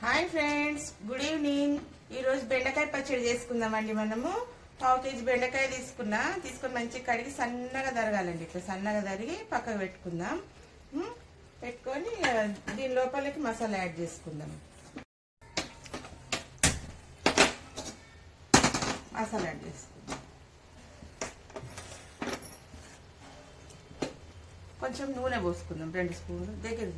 Hi friends, good evening. ఈరోజు బెండకాయ పచ్చడి చేసుకుందామండి. మనము 1/2 కేజీ బెండకాయ తీసుకొని మంచిగా కడిగి సన్నగా తరగాలండి. ఇట్లా సన్నగా తరిగి పక్కకు పెట్టుకుందాం. పెట్టుకొని దీని లోపలికి మసాలా యాడ్ చేసుకుందాం. మసాలా యాడ్ చేసుకుందాం. కొంచెం నూనె పోసుకుందాం, 2 స్పూన్లు దగ్గర.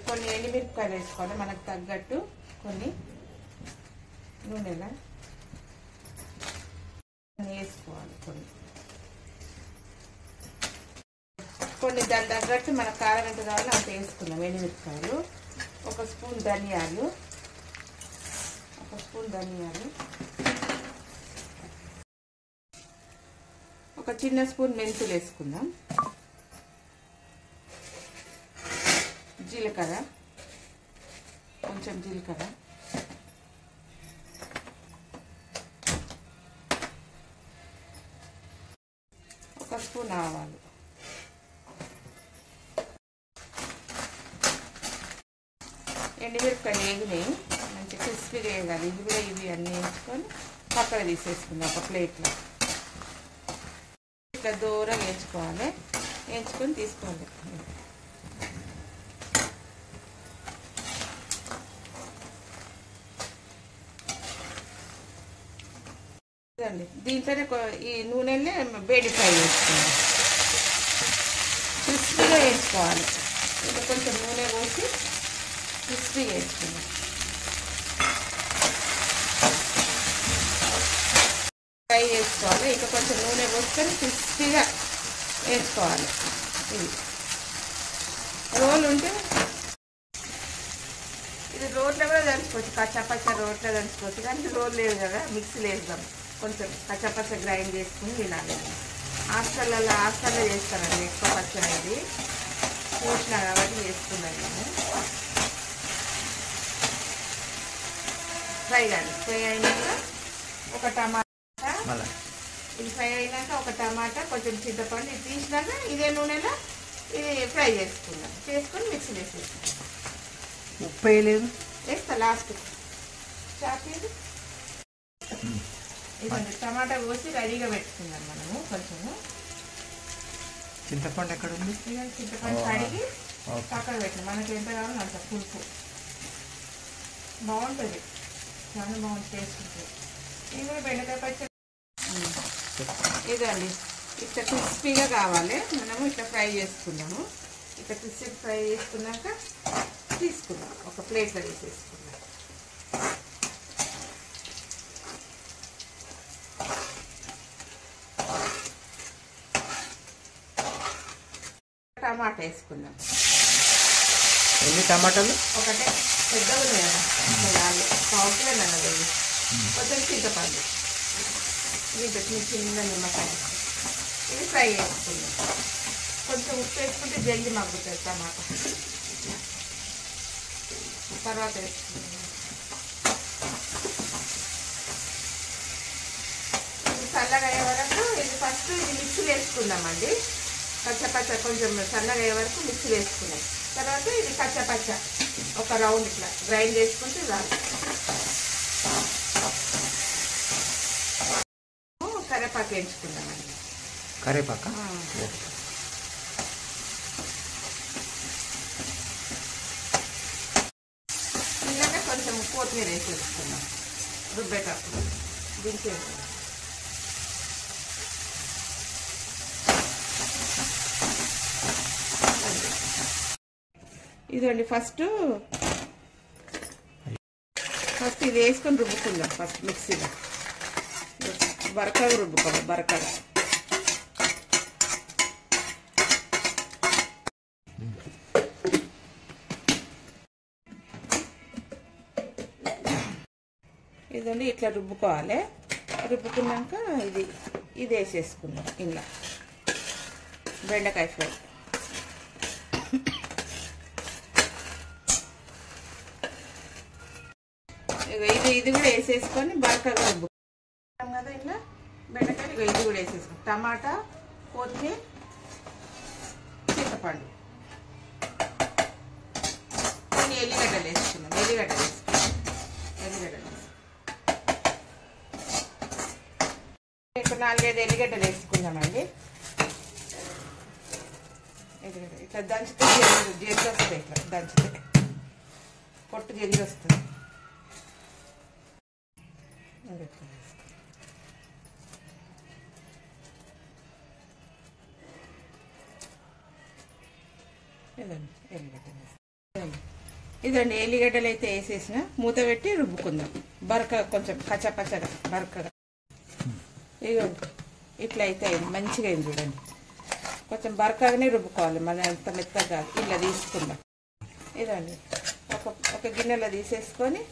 కొన్ని ఎండుమిరపకాయలు వేసుకోవాలి, మనకు తగ్గట్టు. కొన్ని నూనెలా వేసుకోవాలి. కొన్ని దాని తగ్గట్టు మన కారం ఎంత కావాలో అంత వేసుకుందాం. ఎండుమిరపకాయలు, 1 స్పూన్ ధనియాలు, 1 స్పూన్ ధనియాలు, 1 చిన్న స్పూన్ మెంతులు వేసుకుందాం. జీలకర్ర, కొంచెం జీలకర్ర, 1 స్పూన్ ఆవాలు, ఎండుమిరపకాయలు వేగినాయి, మంచి క్రిస్పీగా వేయాలి. ఇవి అన్నీ వేసుకొని పక్కన తీసేసుకుందాం ఒక ప్లేట్లో. ఇట్లా దూరంగా వేయించుకొని తీసుకోవాలి. దీంట్లోనే ఈ నూనెలే బేడి ఫ్రై చేసుకుందాం. క్రిస్పీగా వేసుకోవాలి. ఇంకా కొంచెం నూనె పోసి క్రిస్పీగా వేసుకుందాం. ఫ్రై చేసుకోవాలి. ఇంకా కొంచెం నూనె పోసుకొని క్రిస్పీగా వేసుకోవాలి. ఇది రోల్ ఉంటే ఇది రోట్లో కూడా దంచుకోవచ్చు, కచ్చపచ్చ రోట్లో దంచుకోవచ్చు. కానీ రోల్ లేదు కదా, మిక్సీలో వేద్దాం. కొంచెం కచ్చపచ్చ గ్రైండ్ చేసుకుని తినాలి. హాస్టల్లో చేస్తానండి ఎక్కువ పచ్చడి. ఇది చూసినా కాబట్టి చేసుకున్నాను నేను. ఫ్రై అయినాక 1 టమాటా, ఇది ఫ్రై అయినాక 1 టమాటా, కొంచెం చింతపండు, ఇది తీసినాక ఇదే నూనెలో ఇది ఫ్రై చేసుకొని మిక్సీ వేసేస్తాం. ఉప్పు వేయలేదు, వేస్తా లాస్ట్. చాపేది ఇదండి. టమాటా కోసి రెడీగా పెట్టుకుందాం మనము. కొంచెము చింతపండు ఎక్కడ ఉంది? చింతపండు కడిగి పక్కన పెట్టిన మనకి ఎంత కావాలో అంత పులుపు బాగుంటుంది, చాలా బాగుంటుంది, టేస్ట్ ఉంటుంది. ఇది కూడా బెండకాయ పచ్చడి. ఇదండి, ఇట్లా క్రిస్పీగా కావాలి. మనము ఇట్లా ఫ్రై చేసుకుందాము. ఇట్లా క్రిస్పీ ఫ్రై చేసుకున్నాక తీసుకుందాం, ఒక ప్లేట్లో తీసేసుకుందాం. టమాటా వేసుకుందాం. ఎన్ని టమాటాలు? ఒకటే, పెద్దగా ఉన్నాయి కదా, 1/4 కిలో అన్నది. కొంచెం చింతపండు, దీంట్లో చిన్న నిమ్మకాయ. ఇది ఫ్రై చేసుకుందాం. కొంచెం ఉప్పు వేసుకుంటే జల్దీ మగ్గుతుంది టమాటా. తర్వాత వేసుకుందాం. ఇది చల్లగా అయ్యే వరకు ఇది ఫస్ట్ మిక్సీలో వేసుకుందామండి. పచ్చపచ్చ కొంచెం చల్లగా అయ్యే వరకు మిక్సీలో వేసుకున్నాం. తర్వాత ఇది పచ్చపచ్చ ఒక రౌండ్ ఇట్లా గ్రైండ్ చేసుకుంటే చాలు. కరివేపాకు వేయించుకుందామండి. కరివేపాక ఇలాగే కొంచెం కొత్తిమీర వేసేసుకున్నాం. రుబ్బేటప్పుడు దించేసి ఇదండి. ఫస్ట్ ఇది వేసుకొని రుబ్బుకుందాం. ఫస్ట్ మిక్సీలో బరకగా రుబ్బుకోవాలి, బరకగా. ఇదండి, ఇట్లా రుబ్బుకోవాలి. రుబ్బుకున్నాక ఇది వేసేసుకుందాం. ఇలా బెండకాయ ఫ్రై. ఇది కూడా వేసేసుకొని బరకగా రుబ్బుకుంటాం కదా. ఇలా బెండకాయ ఇది కూడా వేసేసుకుంటాం. టమాటా, కొత్తిమీర, చింతపండు, కొన్ని ఎల్లిగడ్డలు వేసుకున్నాం. ఇప్పుడు 4-5 ఎల్లిగడ్డలు వేసుకుందామండి. ఇట్లా దంచితే జల్ది వస్తుంది. ఇట్లా దంచితే పొట్టు జల్ది వస్తుంది. ఇదండి ఎల్లిగడ్డలు అయితే వేసేసిన, మూత పెట్టి రుబ్బుకుందాం. బరక కొంచెం కచ్చపచ్చగా బరకగా. ఇదిగోండి ఇట్లా అయితే అయింది, మంచిగా అయింది చూడండి. కొంచెం బరకగానే రుబ్బుకోవాలి, మన అంత మెత్తగా కాదు. ఇలా తీసుకుందాం. ఇదండి ఒక గిన్నెలో తీసేసుకొని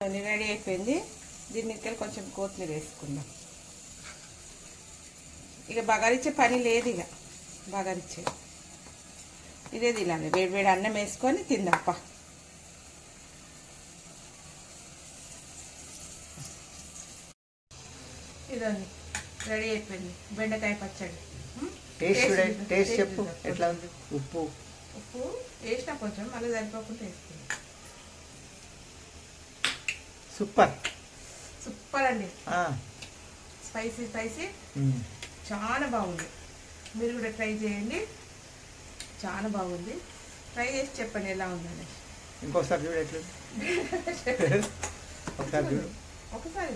అది రెడీ అయిపోయింది. దీనికి కొంచెం కొత్తిమీర వేసుకుందాం. ఇక బగారిచ్చే పని లేదు. ఇక బగారిచ్చే ఇదే తినాలి. వేడి వేడి అన్నం వేసుకొని తిందాప్ప. ఇదండి రెడీ అయిపోయింది బెండకాయ పచ్చడి. టేస్ట్ చెప్పు ఎట్లా ఉంది? ఉప్పు వేసినా కొంచెం, మళ్ళీ సరిపోకుండా వేసుకున్నాం. సూపర్ అండి, స్పైసీ చాలా బాగుంది. మీరు కూడా ట్రై చేయండి, చాలా బాగుంది. ట్రై చేసి చెప్పండి ఎలా ఉందని. ఇంకోసారి చూడు ఎట్లా ఒకసారి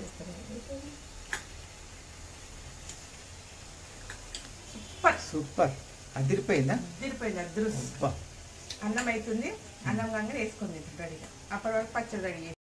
సూపర్. అదిరిపోయిందా? అదృష్టం. అన్నం అవుతుంది, అన్నం కాగానే వేసుకుంది రెడీగా. అప్పటి వరకు పచ్చడి రెడీ.